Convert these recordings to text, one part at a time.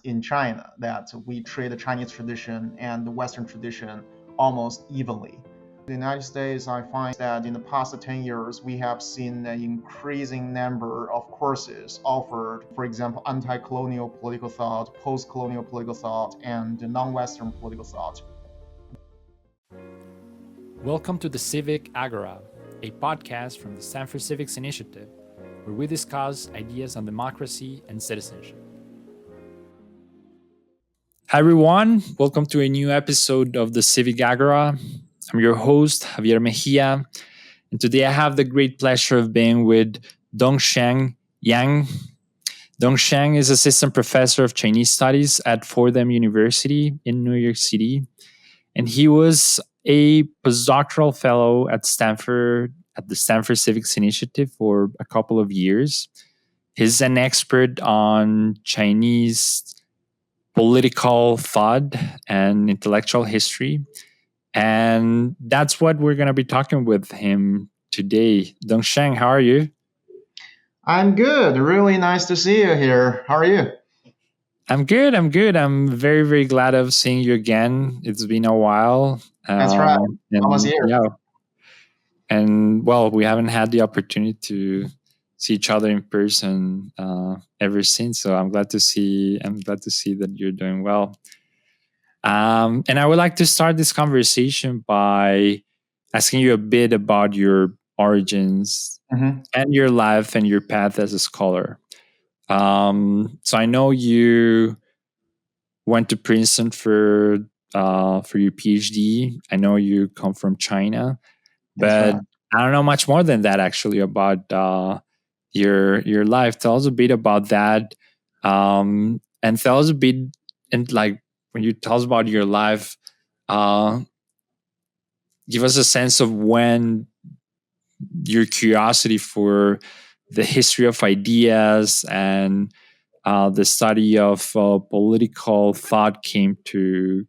in China, that we treat the Chinese tradition and the Western tradition almost evenly. In the United States, I find that in the past 10 years, we have seen an increasing number of courses offered, for example, anti-colonial political thought, post-colonial political thought, and non-Western political thought. Welcome to the Civic Agora, a podcast from the Stanford Civics Initiative, where we discuss ideas on democracy and citizenship. Hi everyone, welcome to a new episode of the Civic Agora. I'm your host, Javier Mejia, and today I have the great pleasure of being with Dongxian Jiang. Dongxian is assistant professor of Chinese studies at Fordham University in New York City, and he was a postdoctoral fellow at the Stanford Civics Initiative for a couple of years. He's an expert on Chinese political thought and intellectual history. And that's what we're going to be talking with him today. Dongxian, how are you? I'm good. Really nice to see you here. How are you? I'm good. I'm very, very glad of seeing you again. It's been a while. That's right. Almost here. Yeah. And well, we haven't had the opportunity to see each other in person ever since. So I'm glad to see that you're doing well. And I would like to start this conversation by asking you a bit about your origins and your life and your path as a scholar. So I know you went to Princeton for your PhD. I know you come from China, but I don't know much more than that actually about your life. Tell us a bit about that, and tell us a bit, and like when you tell us about your life, give us a sense of when your curiosity for the history of ideas and the study of political thought came to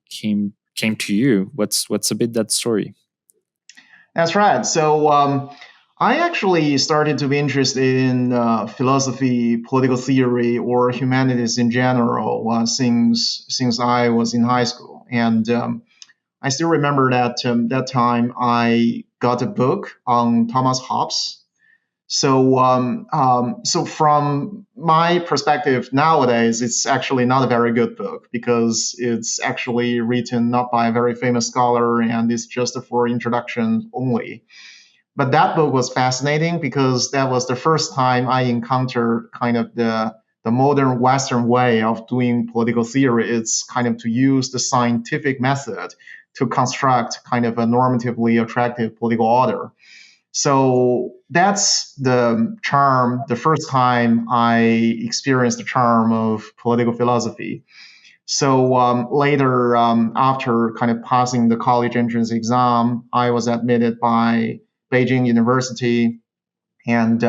you. What's a bit that story? That's right. So I actually started to be interested in philosophy, political theory, or humanities in general since I was in high school, and I still remember that that time I got a book on Thomas Hobbes. So from my perspective nowadays, it's actually not a very good book because it's actually written not by a very famous scholar and it's just for introduction only. But that book was fascinating because that was the first time I encountered kind of the modern Western way of doing political theory. It's kind of to use the scientific method to construct kind of a normatively attractive political order. So that's the first time I experienced the charm of political philosophy. So later, after kind of passing the college entrance exam, I was admitted by Beijing University. And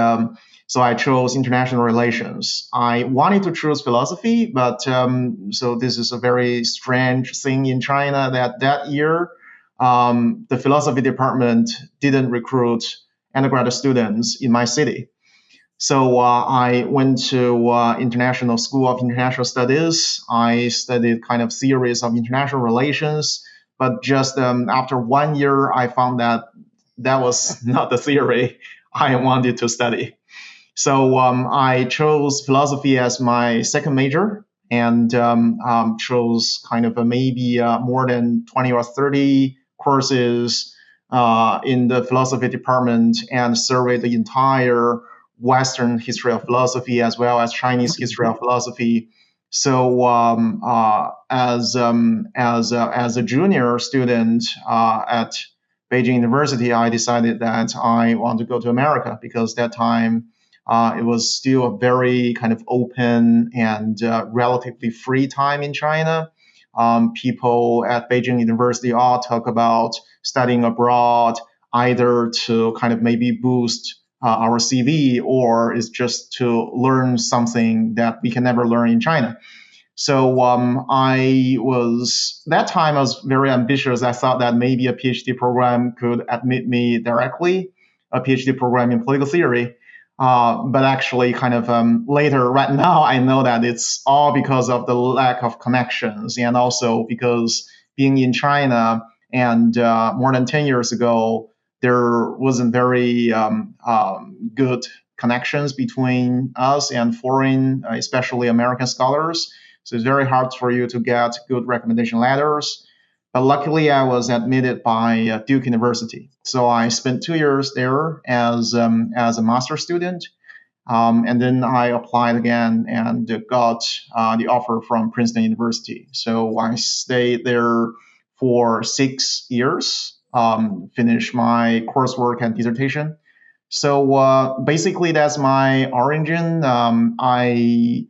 so I chose international relations. I wanted to choose philosophy, but so this is a very strange thing in China that year, the philosophy department didn't recruit undergraduate students in my city. So I went to International School of International Studies. I studied kind of theories of international relations, but just after 1 year, I found that was not the theory I wanted to study. So I chose philosophy as my second major and chose kind of maybe more than 20 or 30 courses in the philosophy department and surveyed the entire Western history of philosophy as well as Chinese history of philosophy. So as a junior student at Beijing University, I decided that I want to go to America because that time it was still a very kind of open and relatively free time in China. People at Beijing University all talk about studying abroad, either to kind of maybe boost our CV or is just to learn something that we can never learn in China. So that time I was very ambitious. I thought that maybe a PhD program could admit me directly, a PhD program in political theory. But actually, kind of later, right now, I know that it's all because of the lack of connections, and also because being in China and more than 10 years ago, there wasn't very good connections between us and foreign, especially American scholars. So it's very hard for you to get good recommendation letters. But luckily, I was admitted by Duke University. So I spent 2 years there as a master student. And then I applied again and got the offer from Princeton University. So I stayed there for 6 years, finished my coursework and dissertation. So basically, that's my origin. I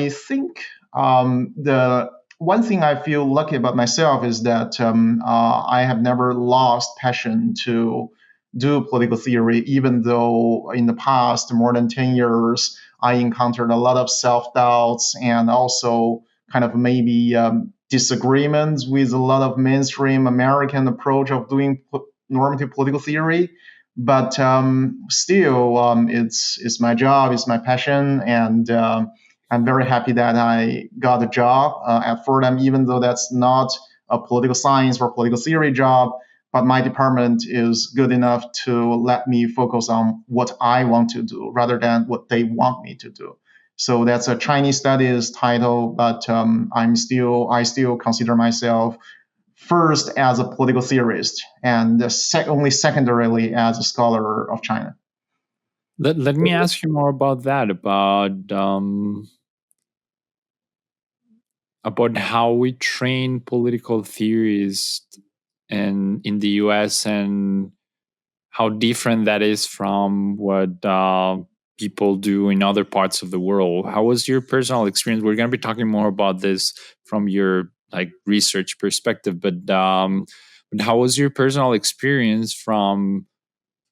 think the one thing I feel lucky about myself is that I have never lost passion to do political theory, even though in the past more than 10 years, I encountered a lot of self doubts and also kind of maybe disagreements with a lot of mainstream American approach of doing normative political theory. But still, it's my job, it's my passion, and I'm very happy that I got a job at Fordham, even though that's not a political science or political theory job. But my department is good enough to let me focus on what I want to do rather than what they want me to do. So that's a Chinese studies title, but I still consider myself first as a political theorist and only secondarily as a scholar of China. Let me ask you more about that, about how we train political theorists in the US, and how different that is from what people do in other parts of the world. How was your personal experience? We're going to be talking more about this from your like research perspective, but how was your personal experience from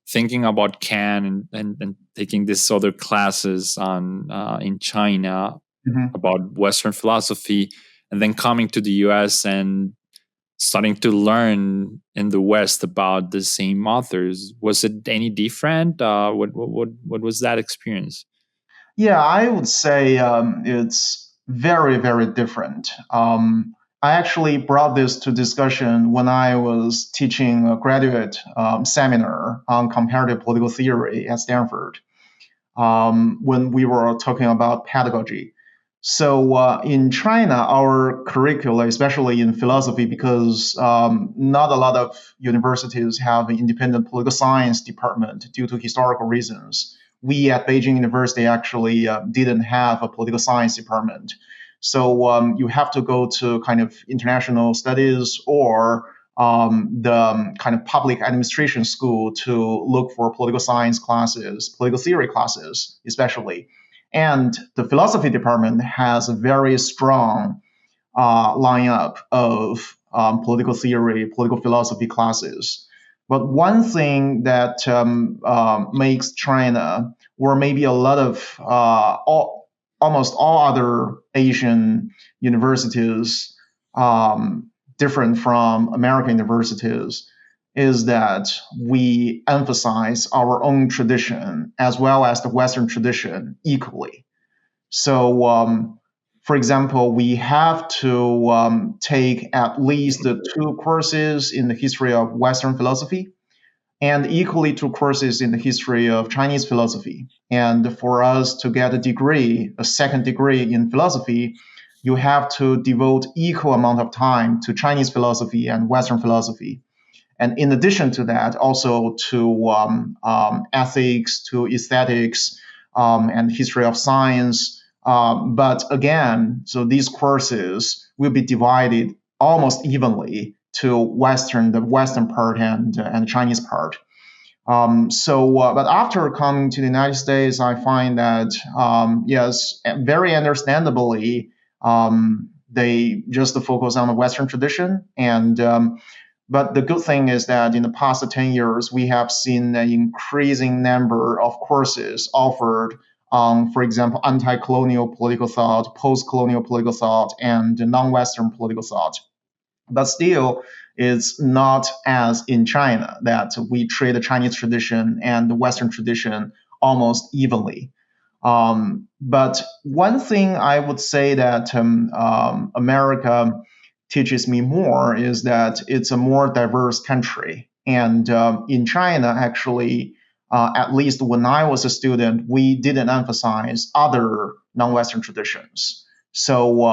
thinking about Can and taking these other classes on in China Mhm. about Western philosophy, and then coming to the US and starting to learn in the West about the same authors? Was it any different? What was that experience? Yeah, I would say it's very, very different. I actually brought this to discussion when I was teaching a graduate seminar on comparative political theory at Stanford when we were talking about pedagogy. So in China, our curricula, especially in philosophy, because not a lot of universities have an independent political science department due to historical reasons. We at Beijing University actually didn't have a political science department. So you have to go to kind of international studies or the kind of public administration school to look for political science classes, political theory classes, especially. And the philosophy department has a very strong lineup of political theory, political philosophy classes. But one thing that makes China, or maybe a lot of almost all other Asian universities, different from American universities, is that we emphasize our own tradition as well as the Western tradition equally. So, for example, we have to take at least the two courses in the history of Western philosophy and equally two courses in the history of Chinese philosophy. And for us to get a degree, a second degree in philosophy, you have to devote equal amount of time to Chinese philosophy and Western philosophy. And in addition to that, also to ethics, to aesthetics, and history of science. But again, so these courses will be divided almost evenly to the Western part and Chinese part. But after coming to the United States, I find that yes, very understandably, they just focus on the Western tradition. But the good thing is that in the past 10 years, we have seen an increasing number of courses offered on, for example, anti-colonial political thought, post-colonial political thought, and non-Western political thought. But still, it's not as in China that we treat the Chinese tradition and the Western tradition almost evenly. But one thing I would say that America teaches me more is that it's a more diverse country. And in China, actually, at least when I was a student, we didn't emphasize other non-Western traditions. So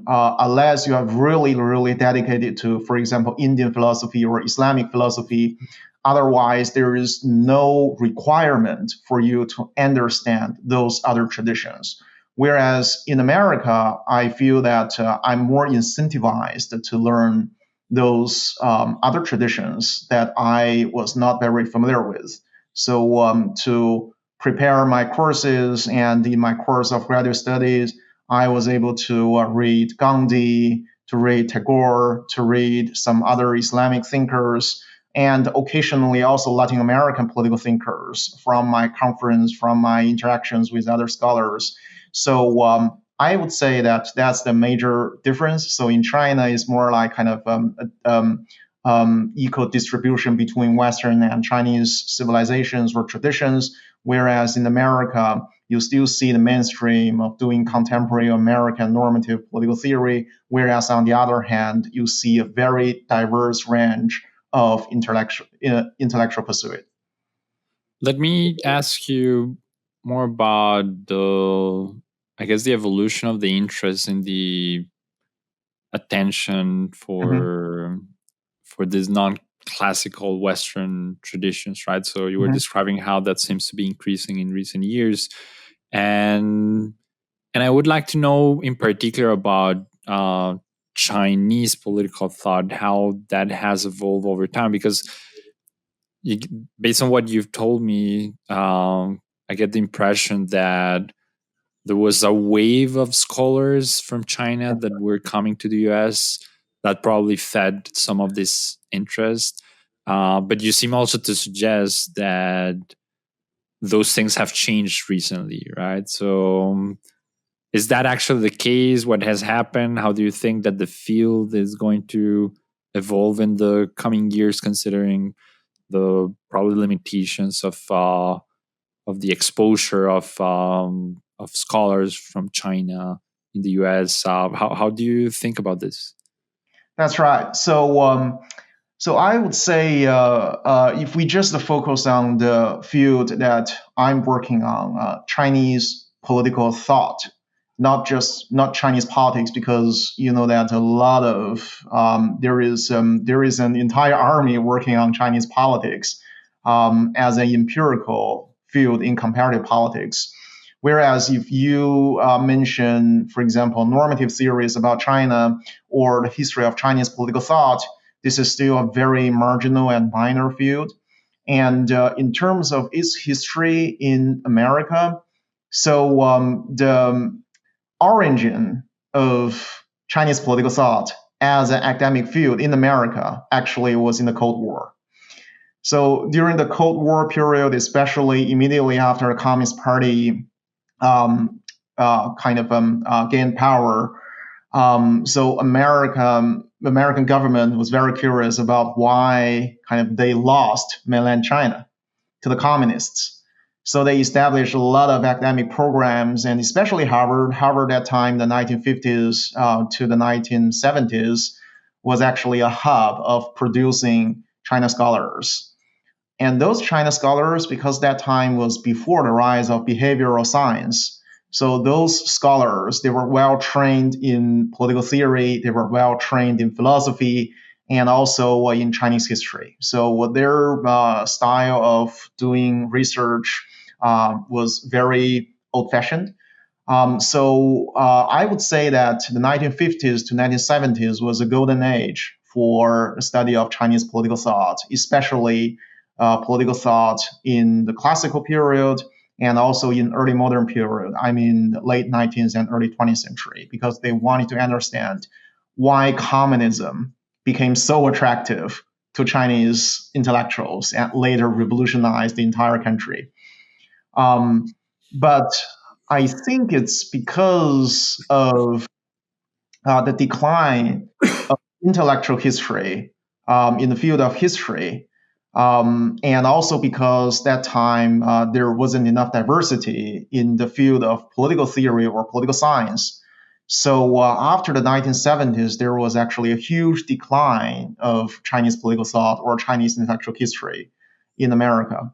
unless you have really, really dedicated to, for example, Indian philosophy or Islamic philosophy, otherwise there is no requirement for you to understand those other traditions. Whereas in America, I feel that I'm more incentivized to learn those other traditions that I was not very familiar with. So to prepare my courses, and in my course of graduate studies, I was able to read Gandhi, to read Tagore, to read some other Islamic thinkers, and occasionally also Latin American political thinkers from my conference, from my interactions with other scholars. So I would say that that's the major difference. So in China, it's more like kind of equal distribution between Western and Chinese civilizations or traditions, whereas in America, you still see the mainstream of doing contemporary American normative political theory, whereas on the other hand, you see a very diverse range of intellectual pursuit. Let me ask you more about I guess, the evolution of the interest in the attention Mm-hmm. for these non-classical Western traditions, right? So you were Mm-hmm. describing how that seems to be increasing in recent years, and I would like to know in particular about Chinese political thought, how that has evolved over time, because you, based on what you've told me, I get the impression that there was a wave of scholars from China that were coming to the US that probably fed some of this interest. But you seem also to suggest that those things have changed recently, right? So, is that actually the case? What has happened? How do you think that the field is going to evolve in the coming years, considering the probably limitations of the exposure of scholars from China in the US? How do you think about this? That's right. So I would say if we just focus on the field that I'm working on, Chinese political thought, not Chinese politics, because you know that a lot of there is an entire army working on Chinese politics as an empirical field in comparative politics. Whereas if you mention, for example, normative theories about China or the history of Chinese political thought, this is still a very marginal and minor field. And in terms of its history in America, so the origin of Chinese political thought as an academic field in America actually was in the Cold War. So during the Cold War period, especially immediately after the Communist Party gained power, so American government was very curious about why kind of they lost mainland China to the communists. So they established a lot of academic programs, and especially Harvard. Harvard at that time, the 1950s to the 1970s, was actually a hub of producing China scholars. And those China scholars, because that time was before the rise of behavioral science, so those scholars, they were well trained in political theory, they were well trained in philosophy, and also in Chinese history. So their style of doing research was very old-fashioned. I would say that the 1950s to 1970s was a golden age for the study of Chinese political thought, especially political thought in the classical period and also in early modern period. I mean, late 19th and early 20th century, because they wanted to understand why communism became so attractive to Chinese intellectuals and later revolutionized the entire country. But I think it's because of the decline of intellectual history in the field of history And also because that time there wasn't enough diversity in the field of political theory or political science. So after the 1970s, there was actually a huge decline of Chinese political thought or Chinese intellectual history in America.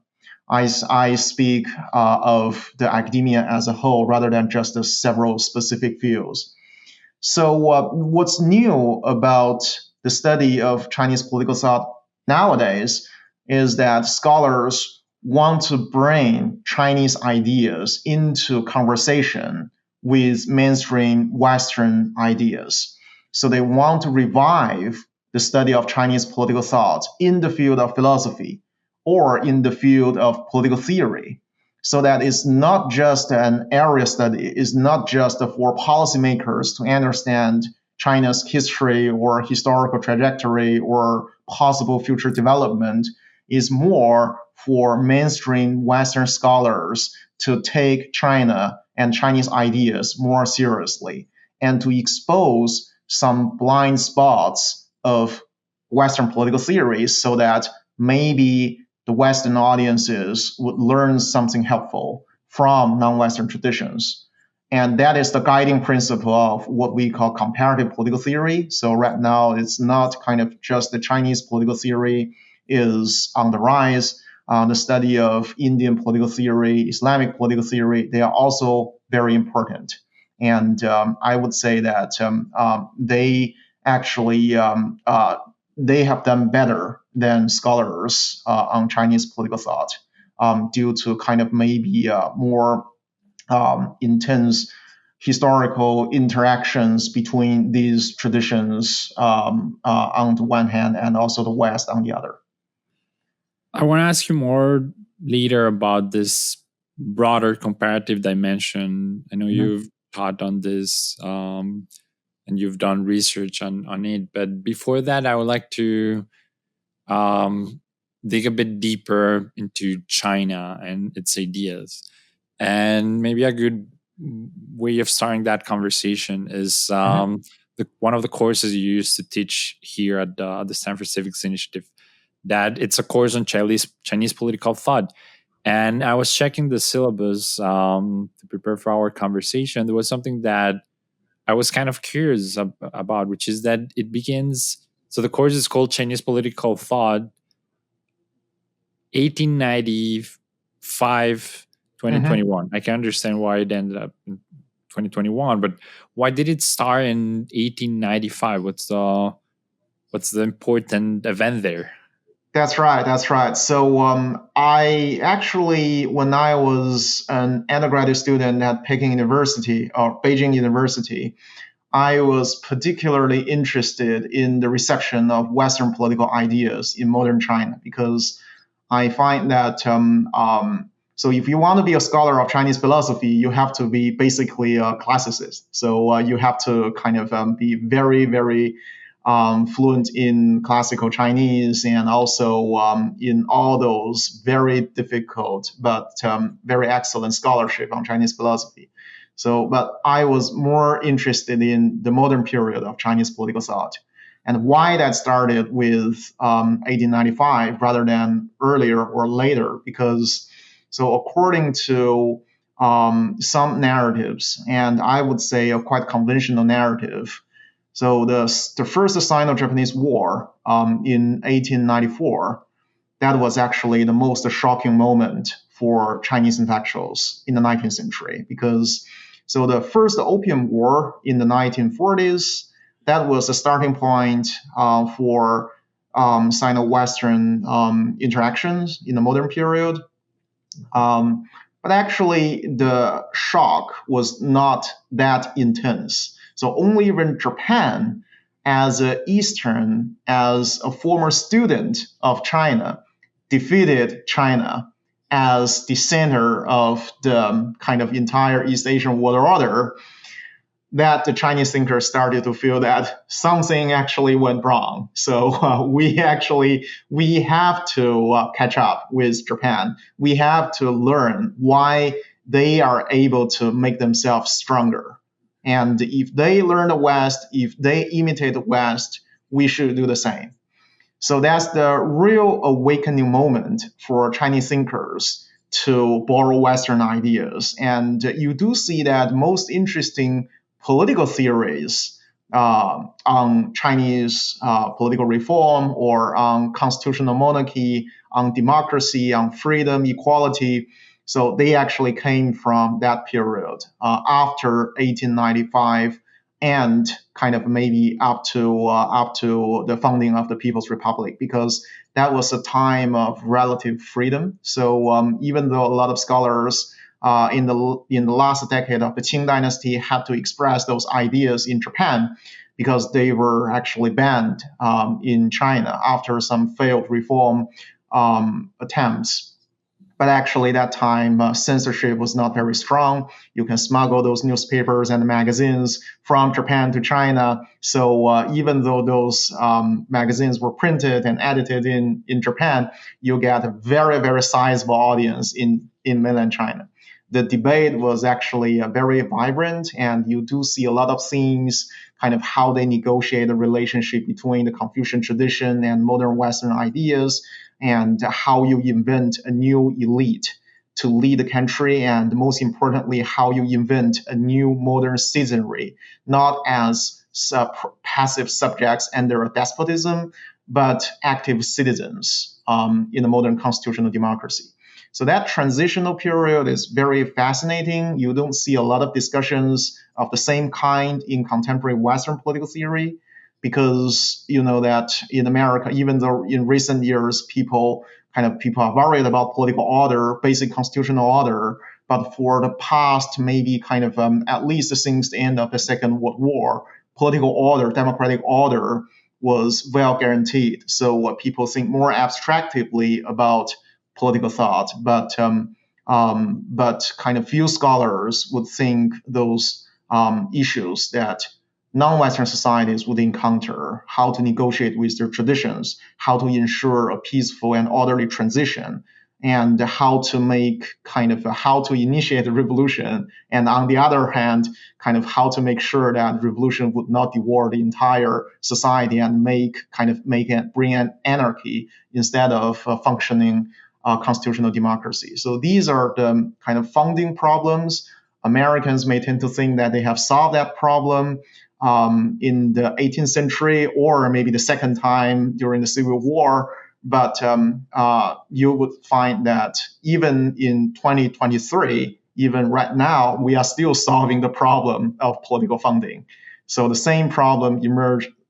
I speak of the academia as a whole rather than just the several specific fields. So what's new about the study of Chinese political thought nowadays is that scholars want to bring Chinese ideas into conversation with mainstream Western ideas. So they want to revive the study of Chinese political thought in the field of philosophy or in the field of political theory, so that it's not just an area study, it's not just for policymakers to understand China's history or historical trajectory or possible future development. Is more for mainstream Western scholars to take China and Chinese ideas more seriously and to expose some blind spots of Western political theories so that maybe the Western audiences would learn something helpful from non-Western traditions. And that is the guiding principle of what we call comparative political theory. So right now, it's not kind of just the Chinese political theory is on the rise. The study of Indian political theory, Islamic political theory, they are also very important. And I would say that they actually they have done better than scholars on Chinese political thought due to kind of maybe more intense historical interactions between these traditions on the one hand and also the West on the other. I want to ask you more later about this broader comparative dimension. I know you've taught on this and you've done research on it. But before that, I would like to dig a bit deeper into China and its ideas. And maybe a good way of starting that conversation is one of the courses you used to teach here at the Stanford Civics Initiative, that it's a course on Chinese political thought. And I was checking the syllabus to prepare for our conversation. There was something that I was kind of curious about, which is that it begins. So the course is called Chinese Political Thought, 1895, 2021. I can understand why it ended up in 2021, but why did it start in 1895? What's the important event there? That's right. That's right. So I actually, when I was an undergraduate student at Peking University or Beijing University, I was particularly interested in the reception of Western political ideas in modern China because I find that so if you want to be a scholar of Chinese philosophy, you have to be basically a classicist. So you have to kind of be very, very fluent in classical Chinese and also in all those very difficult but very excellent scholarship on Chinese philosophy. So, but I was more interested in the modern period of Chinese political thought and why that started with 1895 rather than earlier or later. Because, so according to some narratives, and I would say a quite conventional narrative, so the first Sino-Japanese War in 1894, that was actually the most shocking moment for Chinese intellectuals in the 19th century because so the first Opium War in the 1940s, that was a starting point for Sino-Western interactions in the modern period. But actually, the shock was not that intense. So only when Japan, as a former student of China, defeated China as the center of the kind of entire East Asian world order, that the Chinese thinkers started to feel that something actually went wrong. So we have to catch up with Japan. We have to learn why they are able to make themselves stronger. And if they learn the West, if they imitate the West, we should do the same. So that's the real awakening moment for Chinese thinkers to borrow Western ideas. And you do see that most interesting political theories on Chinese political reform or on constitutional monarchy, on democracy, on freedom, equality. So they actually came from that period after 1895 and kind of maybe up to the founding of the People's Republic, because that was a time of relative freedom. So even though a lot of scholars in the last decade of the Qing dynasty had to express those ideas in Japan because they were actually banned in China after some failed reform attempts. But actually, that time censorship was not very strong. You can smuggle those newspapers and magazines from Japan to China. So even though those magazines were printed and edited in Japan, you get a very, very sizable audience in mainland China. The debate was actually very vibrant, and you do see a lot of scenes, kind of how they negotiate the relationship between the Confucian tradition and modern Western ideas, and how you invent a new elite to lead the country, and most importantly, how you invent a new modern citizenry, not as passive subjects under a despotism, but active citizens in a modern constitutional democracy. So that transitional period is very fascinating. You don't see a lot of discussions of the same kind in contemporary Western political theory, because you know that in America, even though in recent years people are worried about political order, basic constitutional order, but for the past maybe at least since the end of the Second World War, political order, democratic order was well guaranteed. So what people think more abstractly about political thought, but kind of few scholars would think those issues that non-Western societies would encounter, how to negotiate with their traditions, how to ensure a peaceful and orderly transition, and how to how to initiate a revolution, and on the other hand, kind of how to make sure that revolution would not devour the entire society and bring an anarchy instead of functioning constitutional democracy. So these are the kind of founding problems. Americans may tend to think that they have solved that problem in the 18th century, or maybe the second time during the Civil War. But you would find that even in 2023, even right now, we are still solving the problem of political funding. So the same problem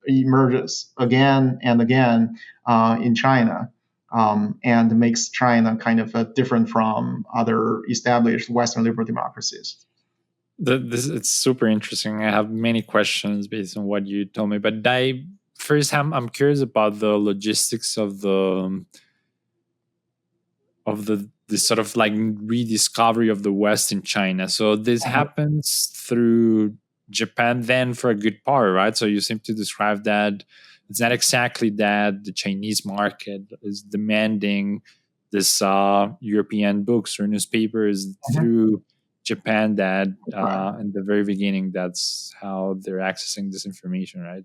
emerges again and again in China. And makes China kind of different from other established Western liberal democracies. It's super interesting. I have many questions based on what you told me, but I'm curious about the logistics of the sort of like rediscovery of the West in China. So this happens through Japan then for a good part, right? So you seem to describe that it's not exactly that the Chinese market is demanding this European books or newspapers through Japan, that in the very beginning, that's how they're accessing this information, right?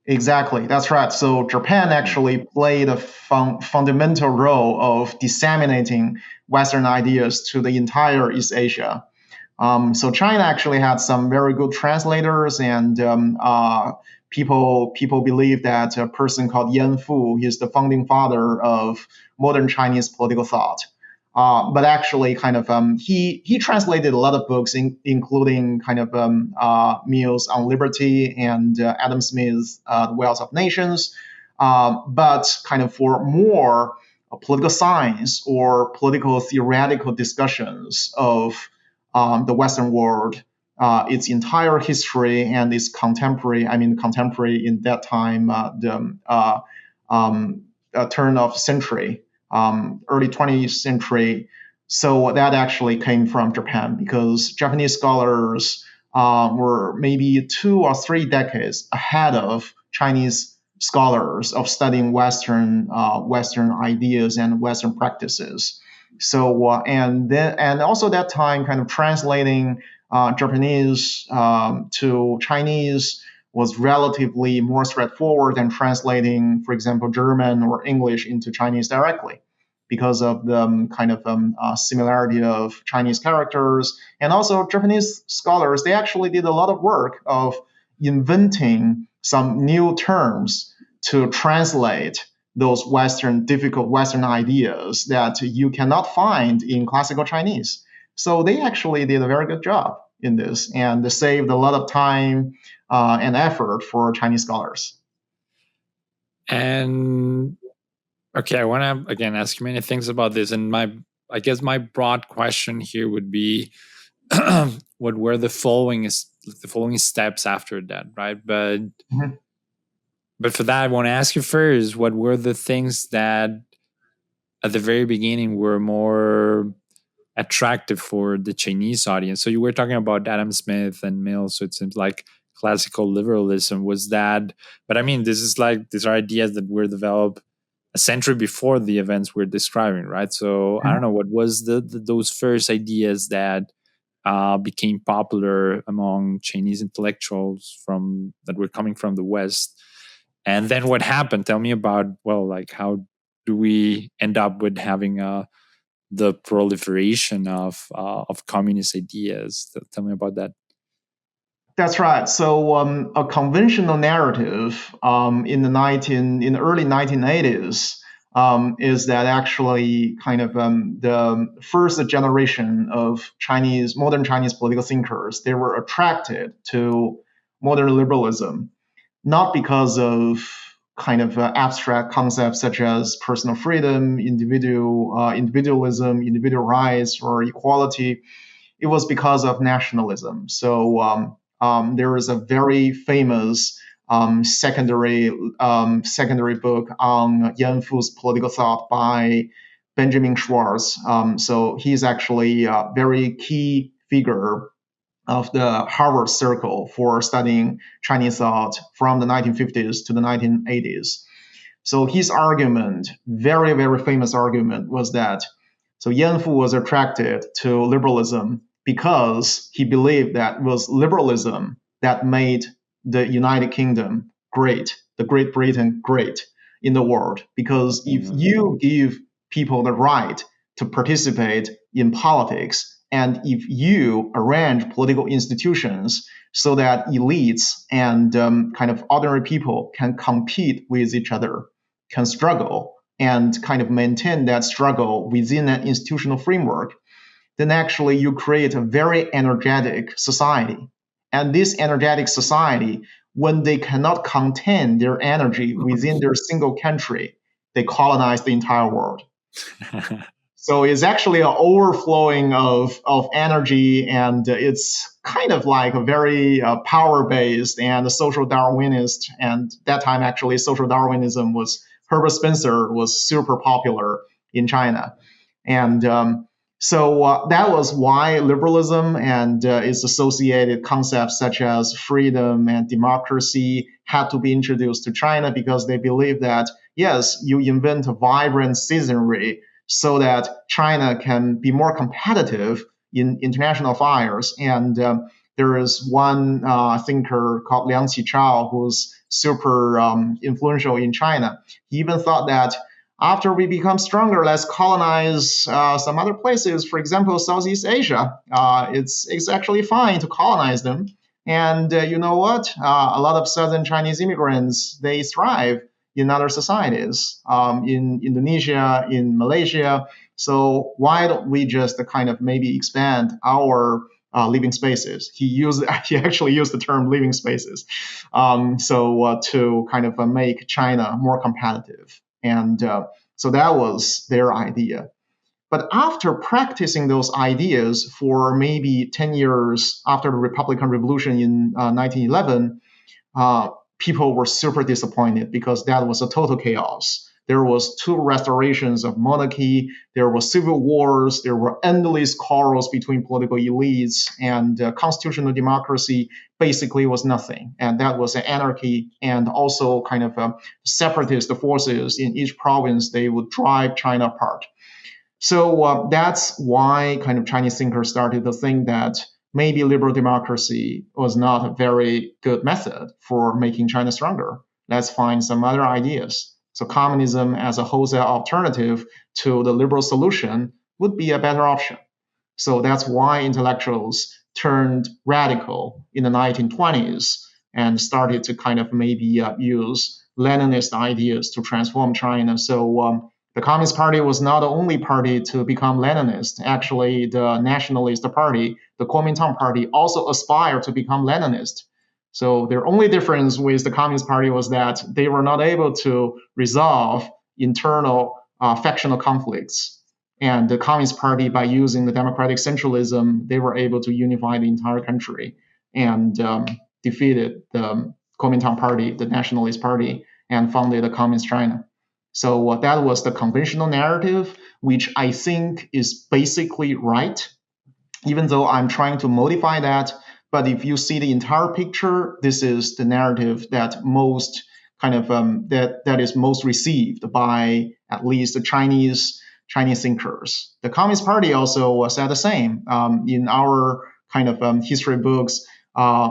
Exactly, that's right. So Japan actually played a fundamental role of disseminating Western ideas to the entire East Asia. So China actually had some very good translators, and people believe that a person called Yan Fu is the founding father of modern Chinese political thought. But actually, he translated a lot of books, including Mill's On Liberty and Adam Smith's The Wealth of Nations. But kind of for more political science or political theoretical discussions of the Western world, its entire history and its contemporary in that time, the turn of century, early 20th century. So that actually came from Japan, because Japanese scholars were maybe 2 or 3 decades ahead of Chinese scholars of studying Western ideas and Western practices. So and also that time kind of translating Japanese to Chinese was relatively more straightforward than translating, for example, German or English into Chinese directly, because of the similarity of Chinese characters. And also Japanese scholars, they actually did a lot of work of inventing some new terms to translate those difficult Western ideas that you cannot find in classical Chinese. So they actually did a very good job in this, and they saved a lot of time and effort for Chinese scholars. And okay, I want to again ask you many things about this, and I guess my broad question here would be, what were the following steps after that, right? But Mhm. but for that, I want to ask you first, what were the things that at the very beginning were more attractive for the Chinese audience? So you were talking about Adam Smith and Mill, so it seems like classical liberalism was that. But I mean, this is like, these are ideas that were developed a century before the events we're describing, right? So I don't know, what was those first ideas that became popular among Chinese intellectuals that were coming from the West? And then what happened? Tell me about, well, like, how do we end up with having the proliferation of communist ideas? Tell me about that. That's right. So a conventional narrative in the early 1980s is that actually the first generation of modern Chinese political thinkers, they were attracted to modern liberalism, not because of abstract concepts such as personal freedom, individualism, individual rights, or equality. It was because of nationalism. So there is a very famous secondary book on Yan Fu's political thought by Benjamin Schwartz. So he's actually a very key figure of the Harvard Circle for studying Chinese thought from the 1950s to the 1980s. So his argument, very, very famous argument, was that Yan Fu was attracted to liberalism because he believed that it was liberalism that made the United Kingdom great, the Great Britain great in the world. Because if you give people the right to participate in politics, and if you arrange political institutions so that elites and ordinary people can compete with each other, can struggle, and maintain that struggle within an institutional framework, then actually you create a very energetic society. And this energetic society, when they cannot contain their energy within their single country, they colonize the entire world. So it's actually an overflowing of energy, and it's kind of like a very power-based and social Darwinist. And that time, actually, social Darwinism Herbert Spencer was super popular in China. And so that was why liberalism and its associated concepts such as freedom and democracy had to be introduced to China, because they believed that, yes, you invent a vibrant citizenry so that China can be more competitive in international affairs. And there is one thinker called Liang Qichao who's super influential in China. He even thought that after we become stronger, let's colonize some other places. For example, Southeast Asia. It's actually fine to colonize them. And you know what? A lot of Southern Chinese immigrants, they thrive in other societies, in Indonesia, in Malaysia. So why don't we just maybe expand our living spaces? He actually used the term living spaces. To make China more competitive. And so that was their idea. But after practicing those ideas for maybe 10 years after the Republican Revolution in 1911, people were super disappointed because that was a total chaos. There was 2 restorations of monarchy. There were civil wars. There were endless quarrels between political elites, and constitutional democracy basically was nothing. And that was an anarchy, and also separatist forces in each province. They would drive China apart. So that's why Chinese thinkers started to think that maybe liberal democracy was not a very good method for making China stronger. Let's find some other ideas. So communism as a wholesale alternative to the liberal solution would be a better option. So that's why intellectuals turned radical in the 1920s and started to kind of maybe use Leninist ideas to transform China. So the Communist Party was not the only party to become Leninist. Actually, the Nationalist Party, the Kuomintang Party, also aspired to become Leninist. So their only difference with the Communist Party was that they were not able to resolve internal factional conflicts. And the Communist Party, by using the democratic centralism, they were able to unify the entire country and defeated the Kuomintang Party, the Nationalist Party, and founded the Communist China. So that was the conventional narrative, which I think is basically right, even though I'm trying to modify that. But if you see the entire picture, this is the narrative that most kind of that is most received by at least the Chinese thinkers. The Communist Party also said the same. In our kind of history books,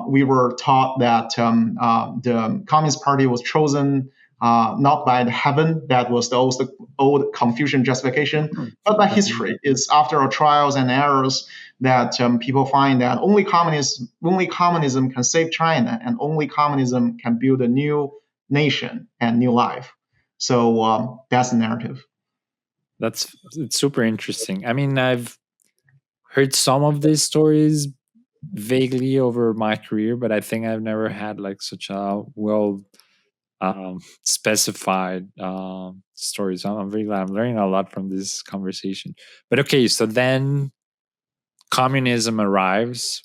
we were taught that the Communist Party was chosen not by the heaven, that was the old Confucian justification, but by history. It's after our trials and errors that people find that only communism can save China, and only communism can build a new nation and new life. So that's the narrative. It's super interesting. I mean, I've heard some of these stories vaguely over my career, but I think I've never had like such a well specified stories. I'm very glad I'm learning a lot from this conversation. But okay, so then communism arrives,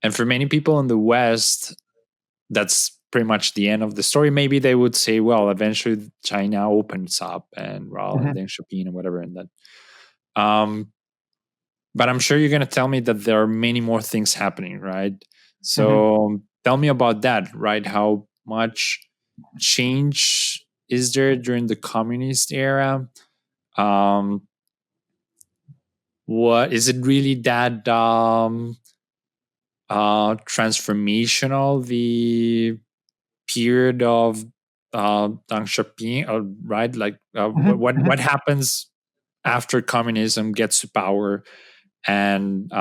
and for many people in the West, that's pretty much the end of the story. Maybe they would say, well, eventually China opens up, and well, and Deng Xiaoping and whatever, and that. But I'm sure you're going to tell me that there are many more things happening, right? So tell me about that, right? How much change is there during the communist era? What is it really that transformational, the period of Deng Xiaoping, right? Like what happens after communism gets to power, and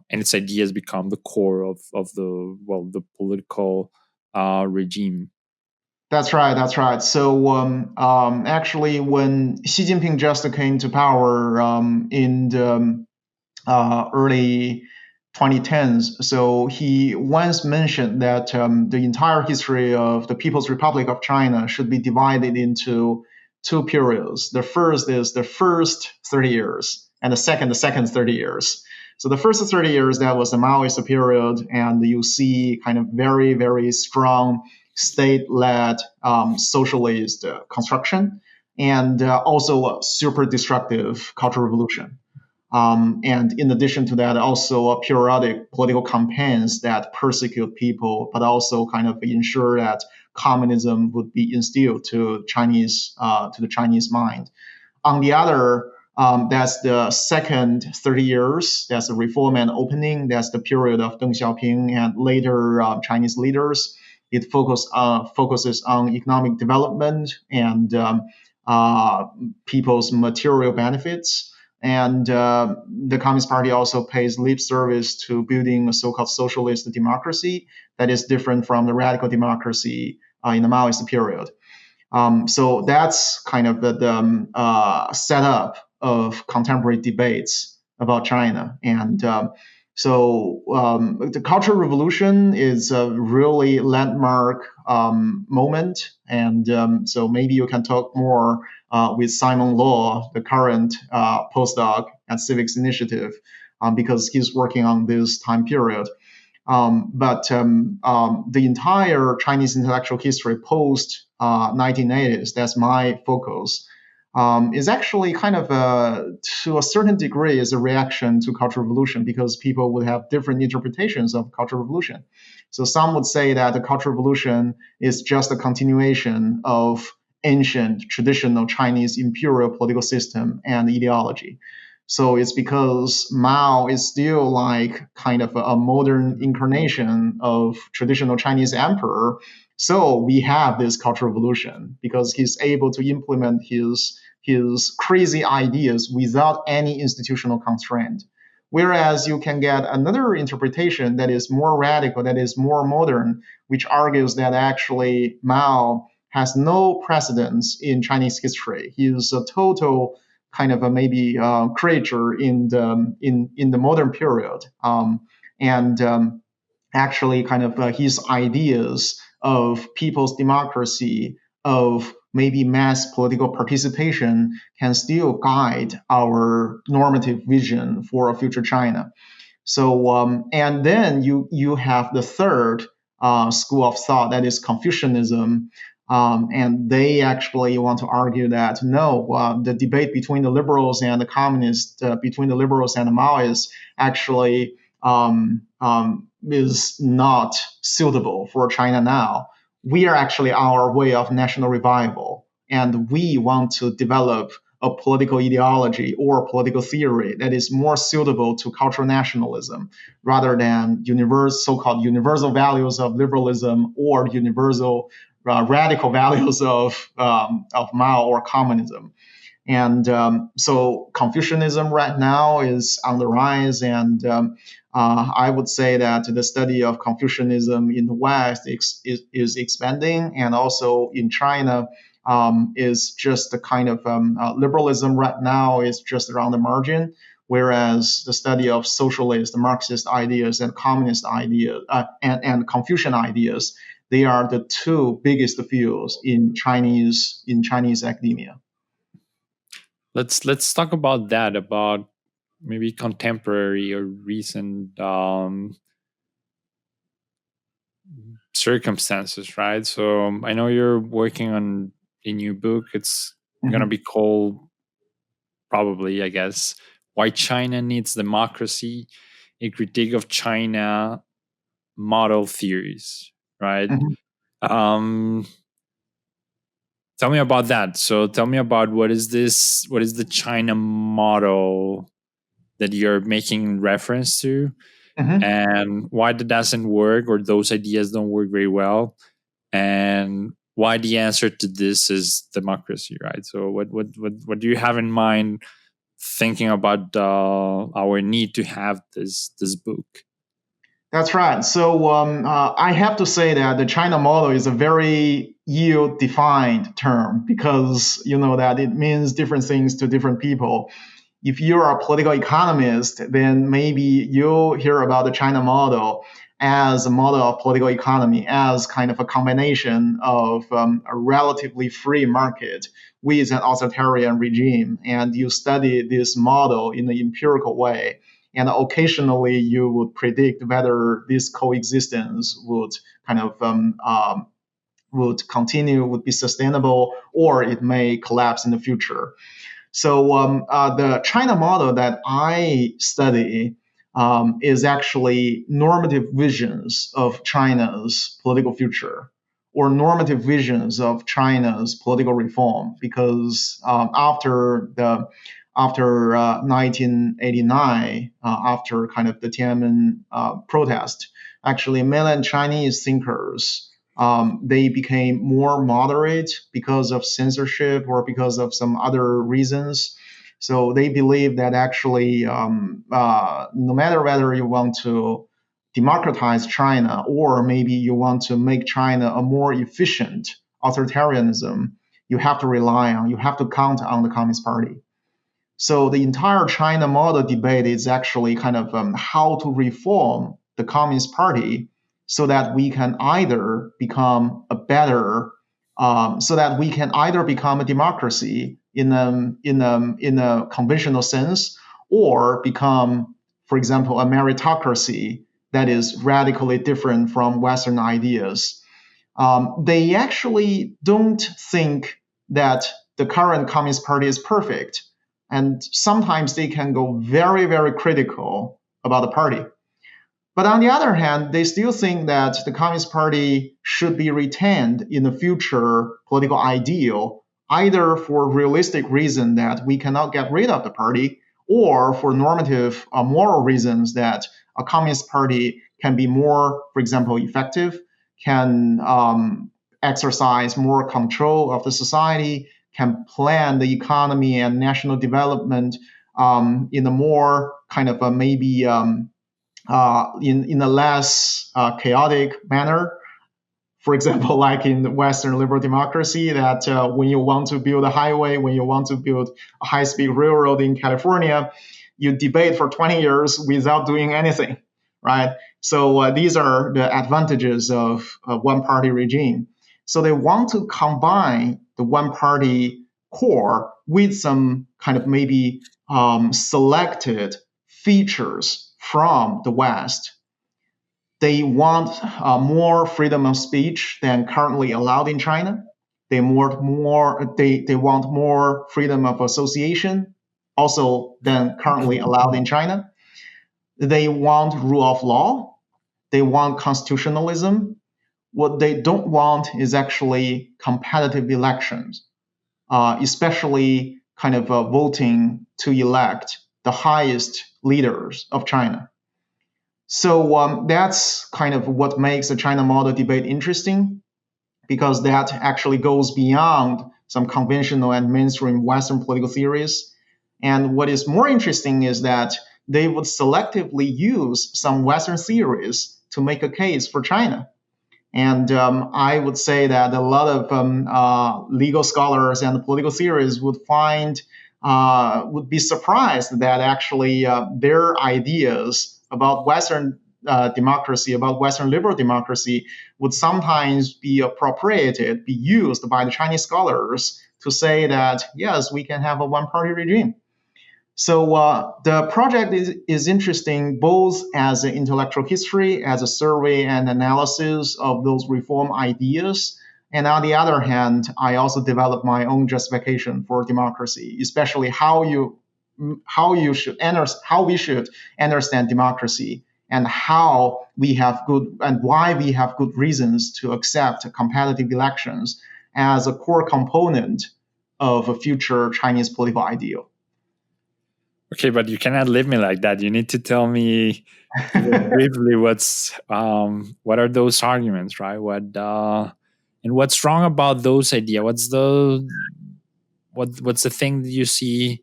its ideas become the core of the political regime? That's right. That's right. So actually, when Xi Jinping just came to power in the early 2010s, so he once mentioned that the entire history of the People's Republic of China should be divided into two periods. The first is the first 30 years, and the second 30 years. So the first 30 years, that was the Maoist period, and you see kind of very, very strong state-led socialist construction, and also a super destructive cultural revolution. And in addition to that, also periodic political campaigns that persecute people, but also kind of ensure that communism would be instilled to the Chinese mind. On the other, that's the second 30 years. That's the reform and opening. That's the period of Deng Xiaoping and later Chinese leaders. It focuses on economic development and people's material benefits. And the Communist Party also pays lip service to building a so-called socialist democracy that is different from the radical democracy in the Maoist period. So that's kind of the setup of contemporary debates about China. And the Cultural Revolution is a really landmark moment. And so maybe you can talk more with Simon Law, the current postdoc at Civics Initiative, because he's working on this time period. But the entire Chinese intellectual history post 1980s, that's my focus, is actually kind of to a certain degree is a reaction to Cultural Revolution, because people would have different interpretations of Cultural Revolution. So some would say that the Cultural Revolution is just a continuation of ancient traditional Chinese imperial political system and ideology. So it's because Mao is still like kind of a modern incarnation of traditional Chinese emperor. So we have this Cultural Revolution because he's able to implement his crazy ideas without any institutional constraint. Whereas you can get another interpretation that is more radical, that is more modern, which argues that actually Mao has no precedence in Chinese history. He is a total kind of a maybe creature in the modern period, and actually kind of his ideas of people's democracy, of maybe mass political participation, can still guide our normative vision for a future China. So, and then you have the third school of thought, that is Confucianism, and they actually want to argue that no, the debate between the liberals and the communists, between the liberals and the Maoists, actually is not suitable for China now. We are actually our way of national revival, and we want to develop a political ideology or political theory that is more suitable to cultural nationalism rather than so-called universal values of liberalism or universal radical values of Mao or communism. And so Confucianism right now is on the rise, and I would say that the study of Confucianism in the West is expanding, and also in China is just the kind of liberalism right now is just around the margin, whereas the study of socialist, Marxist ideas and communist ideas and Confucian ideas, they are the two biggest fields in Chinese academia. Let's talk about that, about maybe contemporary or recent circumstances, right? So I know you're working on a new book. It's gonna be called, probably, I guess, Why China Needs Democracy: A Critique of China Model Theories, right? Um, tell me about that. So tell me about what is the China model that you're making reference to, and why that doesn't work, or those ideas don't work very well, and why the answer to this is democracy, right? So what do you have in mind thinking about our need to have this book? That's right. So I have to say that the China model is a very yield-defined term because you know that it means different things to different people. If you're a political economist, then maybe you'll hear about the China model as a model of political economy, as kind of a combination of a relatively free market with an authoritarian regime. And you study this model in an empirical way. And occasionally you would predict whether this coexistence would kind of would continue, would be sustainable, or it may collapse in the future. So the China model that I study is actually normative visions of China's political future, or normative visions of China's political reform. Because after 1989, after kind of the Tiananmen protest, actually mainland Chinese thinkers they became more moderate because of censorship or because of some other reasons. So they believe that actually, no matter whether you want to democratize China or maybe you want to make China a more efficient authoritarianism, you have to count on the Communist Party. So the entire China model debate is actually kind of how to reform the Communist Party so that we can either become a democracy in a conventional sense, or become, for example, a meritocracy that is radically different from Western ideas. They actually don't think that the current Communist Party is perfect. And sometimes they can go very, very critical about the party. But on the other hand, they still think that the Communist Party should be retained in the future political ideal, either for realistic reason that we cannot get rid of the party, or for normative moral reasons that a communist party can be more, for example, effective, can exercise more control of the society, can plan the economy and national development in a more kind of maybe in a less chaotic manner. For example, like in the Western liberal democracy, that when you want to build a highway, when you want to build a high-speed railroad in California, you debate for 20 years without doing anything, right? So these are the advantages of a one-party regime. So they want to combine the one-party core with some kind of maybe selected features from the West. They want more freedom of speech than currently allowed in China. They want more freedom of association, also than currently allowed in China. They want rule of law. They want constitutionalism. What they don't want is actually competitive elections, especially kind of voting to elect the highest leaders of China. So that's kind of what makes the China model debate interesting, because that actually goes beyond some conventional and mainstream Western political theories. And what is more interesting is that they would selectively use some Western theories to make a case for China. And I would say that a lot of legal scholars and political theorists would be surprised that actually their ideas about Western democracy, about Western liberal democracy, would sometimes be appropriated, be used by the Chinese scholars to say that, yes, we can have a one-party regime. So the project is interesting both as an intellectual history, as a survey and analysis of those reform ideas. And on the other hand, I also developed my own justification for democracy, especially how we should understand democracy, and how we have good and why we have good reasons to accept competitive elections as a core component of a future Chinese political ideal. Okay, but you cannot leave me like that. You need to tell me briefly what are those arguments, right? And what's wrong about those ideas? What's the thing that you see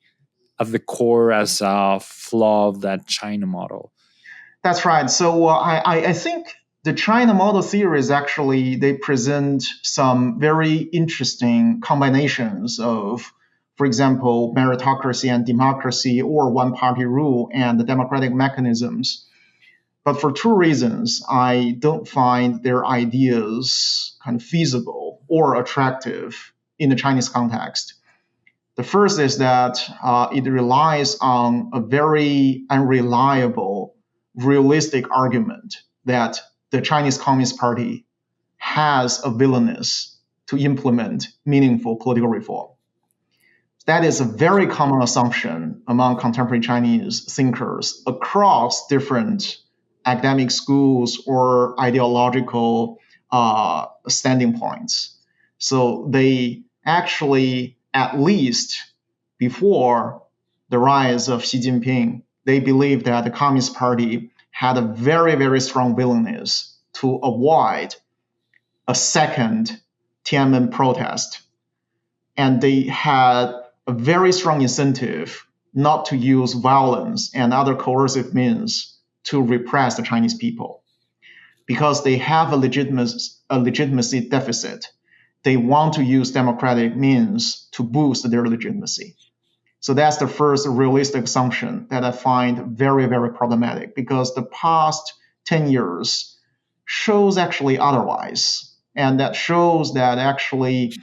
at the core as a flaw of that China model? That's right. So I think the China model theories actually, they present some very interesting combinations of, for example, meritocracy and democracy, or one-party rule and the democratic mechanisms. But for two reasons, I don't find their ideas kind of feasible or attractive in the Chinese context. The first is that it relies on a very unreliable, realistic argument that the Chinese Communist Party has a willingness to implement meaningful political reform. That is a very common assumption among contemporary Chinese thinkers across different academic schools or ideological standing points. So they actually, at least before the rise of Xi Jinping, they believed that the Communist Party had a very, very strong willingness to avoid a second Tiananmen protest. And they had a very strong incentive not to use violence and other coercive means to repress the Chinese people, because they have a legitimacy deficit. They want to use democratic means to boost their legitimacy. So that's the first realistic assumption that I find very, very problematic, because the past 10 years shows actually otherwise. And that shows that actually,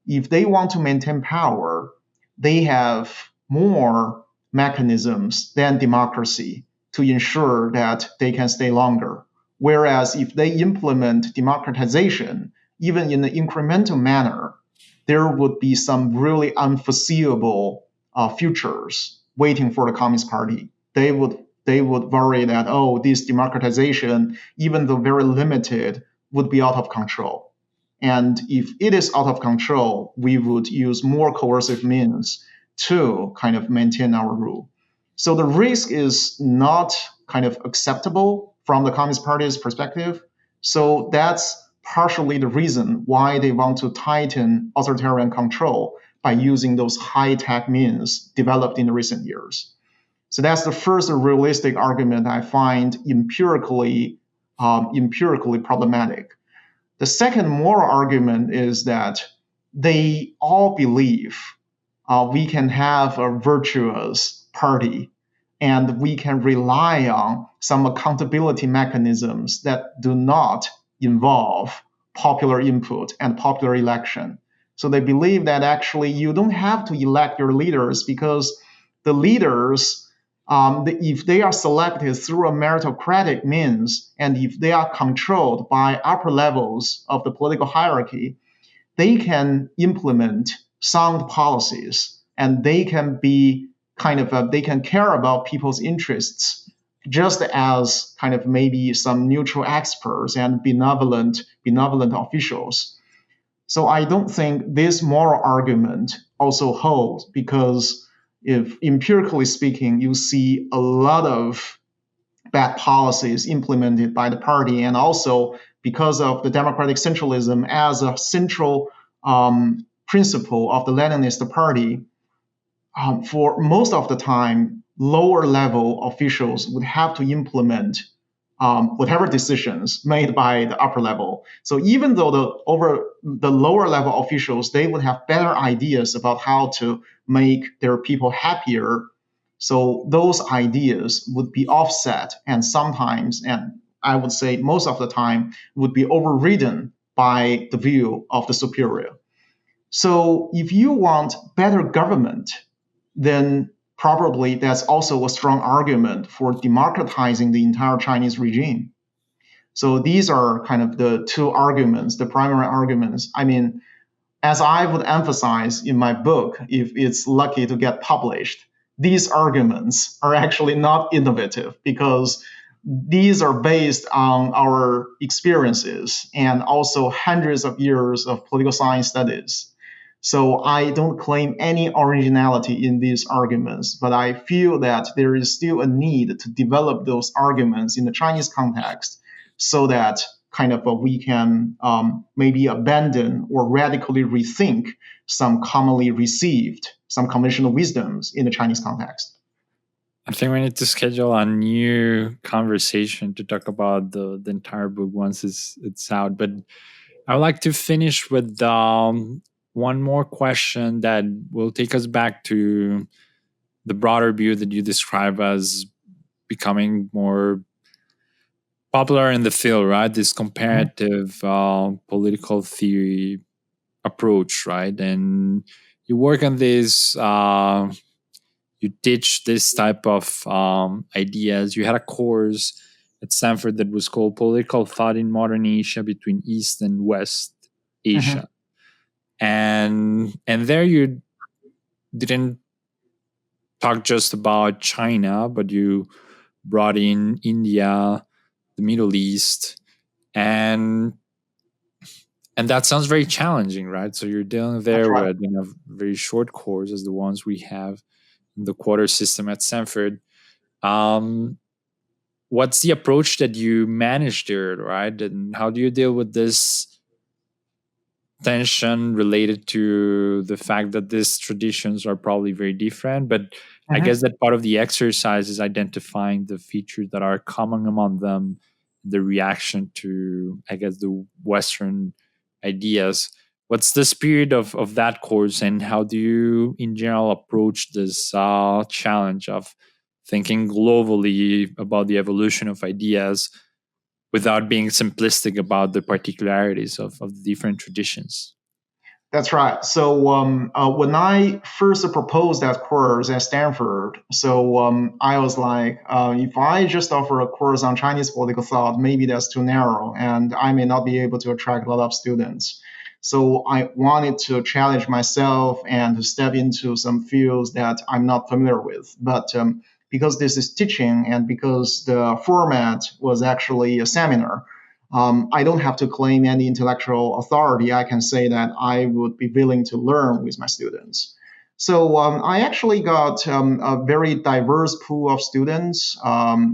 if they want to maintain power, they have more mechanisms than democracy to ensure that they can stay longer. Whereas if they implement democratization, even in an incremental manner, there would be some really unforeseeable futures waiting for the Communist Party. They would worry that, this democratization, even though very limited, would be out of control. And if it is out of control, we would use more coercive means to kind of maintain our rule. So the risk is not kind of acceptable from the Communist Party's perspective. So that's partially the reason why they want to tighten authoritarian control by using those high-tech means developed in the recent years. So that's the first realistic argument I find empirically problematic. The second moral argument is that they all believe we can have a virtuous party and we can rely on some accountability mechanisms that do not involve popular input and popular election. So they believe that actually you don't have to elect your leaders because the leaders, if they are selected through a meritocratic means and if they are controlled by upper levels of the political hierarchy, they can implement sound policies and they can be they can care about people's interests just as kind of maybe some neutral experts and benevolent officials. So I don't think this moral argument also holds because if empirically speaking, you see a lot of bad policies implemented by the party, and also because of the democratic centralism as a central principle of the Leninist party, for most of the time, lower level officials would have to implement whatever decisions made by the upper level. So even though the lower level officials, they would have better ideas about how to make their people happier. So those ideas would be offset and sometimes, and I would say most of the time, would be overridden by the view of the superior. So if you want better government, then probably that's also a strong argument for democratizing the entire Chinese regime. So these are kind of the two arguments, the primary arguments. I mean, as I would emphasize in my book, if it's lucky to get published, these arguments are actually not innovative because these are based on our experiences and also hundreds of years of political science studies. So I don't claim any originality in these arguments, but I feel that there is still a need to develop those arguments in the Chinese context so that kind of we can maybe abandon or radically rethink some commonly received, some conventional wisdoms in the Chinese context. I think we need to schedule a new conversation to talk about the entire book once it's out. But I would like to finish with one more question that will take us back to the broader view that you describe as becoming more popular in the field, right? This comparative political theory approach, right? And you work on this, you teach this type of ideas. You had a course at Stanford that was called Political Thought in Modern Asia Between East and West Asia. And there you didn't talk just about China, but you brought in India, the Middle East, and that sounds very challenging, right? So you're dealing there with very short courses, the ones we have in the quarter system at Stanford. What's the approach that you managed there, right? And how do you deal with this tension related to the fact that these traditions are probably very different? But I guess that part of the exercise is identifying the features that are common among them, the reaction to, I guess, the Western ideas. What's the spirit of that course, and how do you, in general, approach this challenge of thinking globally about the evolution of ideas without being simplistic about the particularities of the different traditions? That's right. So when I first proposed that course at Stanford, I was like, if I just offer a course on Chinese political thought, maybe that's too narrow, and I may not be able to attract a lot of students. So I wanted to challenge myself and to step into some fields that I'm not familiar with. But because this is teaching and because the format was actually a seminar, I don't have to claim any intellectual authority. I can say that I would be willing to learn with my students. So I actually got a very diverse pool of students.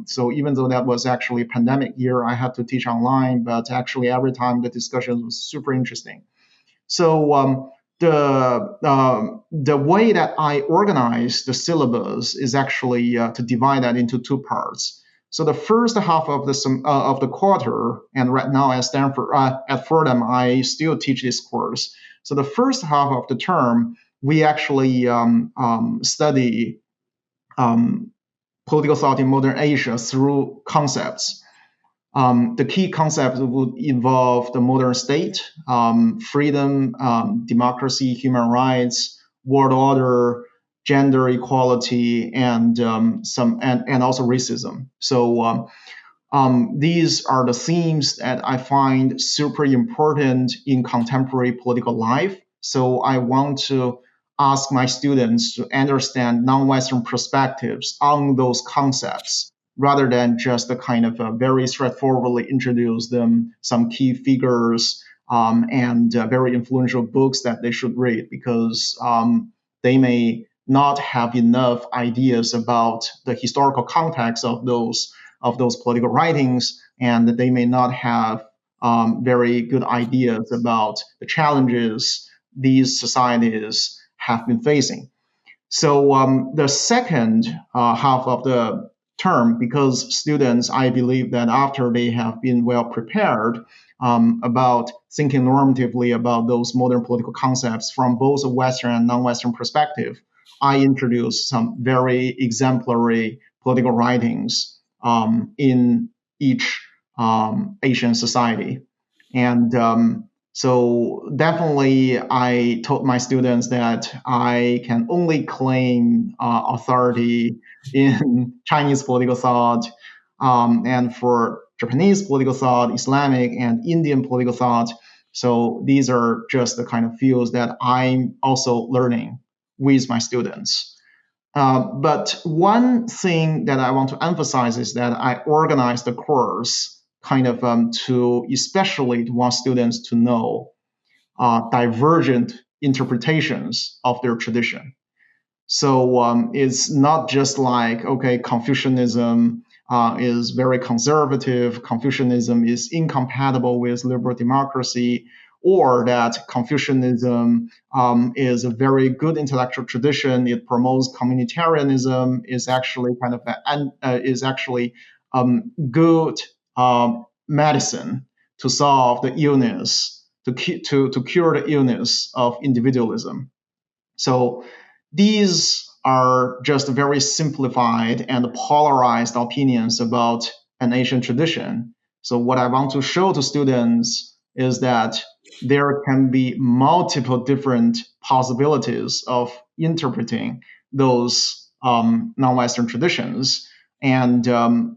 So even though that was actually a pandemic year, I had to teach online, but actually every time the discussion was super interesting. So the way that I organize the syllabus is actually to divide that into two parts. So the first half of the quarter, and right now at Stanford at Fordham, I still teach this course. So the first half of the term, we actually study um, political thought in modern Asia through concepts. The key concepts would involve the modern state, freedom, democracy, human rights, world order, gender equality, and and also racism. So these are the themes that I find super important in contemporary political life. So I want to ask my students to understand non-Western perspectives on those concepts rather than just a kind of very straightforwardly introduce them some key figures and very influential books that they should read because they may not have enough ideas about the historical context of those political writings, and they may not have very good ideas about the challenges these societies have been facing. So the second half of the term, because students, I believe that after they have been well prepared about thinking normatively about those modern political concepts from both a Western and non-Western perspective, I introduce some very exemplary political writings in each Asian society. And so definitely, I told my students that I can only claim authority in Chinese political thought, and for Japanese political thought, Islamic and Indian political thought. So these are just the kind of fields that I'm also learning with my students. But one thing that I want to emphasize is that I organize the course kind of to especially want students to know divergent interpretations of their tradition. So it's not just like, okay, Confucianism is very conservative, Confucianism is incompatible with liberal democracy, or that Confucianism is a very good intellectual tradition. It promotes communitarianism, is actually kind of is actually good medicine to solve the illness, to cure the illness of individualism. So these are just very simplified and polarized opinions about an Asian tradition. So what I want to show to students is that there can be multiple different possibilities of interpreting those non-Western traditions. And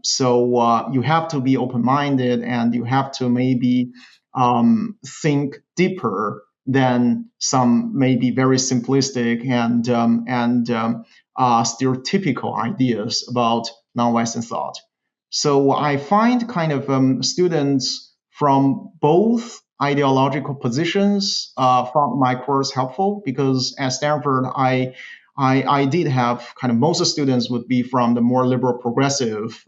so you have to be open-minded and you have to maybe think deeper than some maybe very simplistic and stereotypical ideas about non-Western thought. So I find kind of students from both ideological positions found my course helpful because at Stanford I did have kind of most of the students would be from the more liberal progressive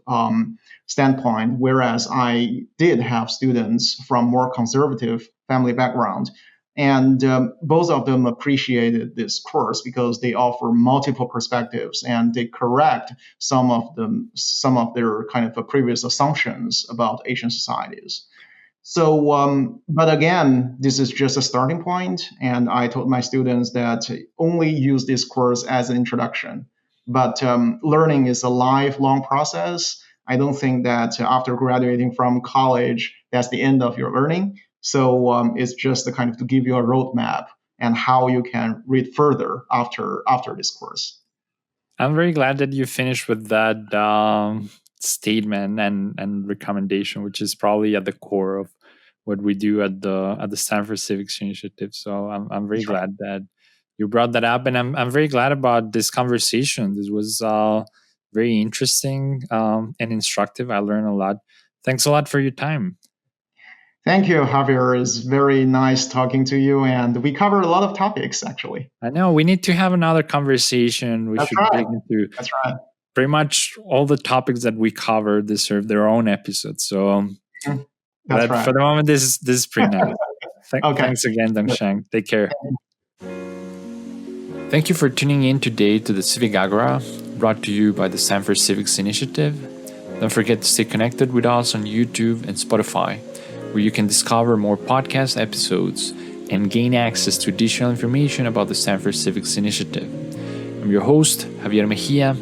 standpoint, whereas I did have students from more conservative family background. And both of them appreciated this course because they offer multiple perspectives and they correct some of their kind of previous assumptions about Asian societies. So, but again, this is just a starting point, and I told my students that only use this course as an introduction. But learning is a lifelong process. I don't think that after graduating from college, that's the end of your learning. So it's just the kind of to give you a roadmap and how you can read further after this course. I'm very glad that you finished with that statement and recommendation, which is probably at the core of what we do at the Stanford Civics Initiative. So I'm very That's right. glad that you brought that up, and I'm very glad about this conversation. This was very interesting and instructive. I learned a lot. Thanks a lot for your time. Thank you, Javier. It's very nice talking to you, and we covered a lot of topics actually. I know we need to have another conversation. We That's should right. dig into That's right. pretty much all the topics that we covered deserve their own episode. So, That's but right. for the moment, this is pretty nice. Okay. Thanks again, Dongxian. Take care. Thank you for tuning in today to the Civic Agora, brought to you by the Stanford Civics Initiative. Don't forget to stay connected with us on YouTube and Spotify, where you can discover more podcast episodes and gain access to additional information about the Stanford Civics Initiative. I'm your host, Javier Mejia.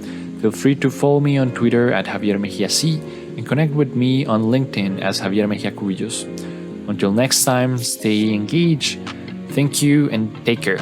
Feel free to follow me on Twitter at Javier Mejia C and connect with me on LinkedIn as Javier Mejia Cubillos. Until next time, stay engaged. Thank you and take care.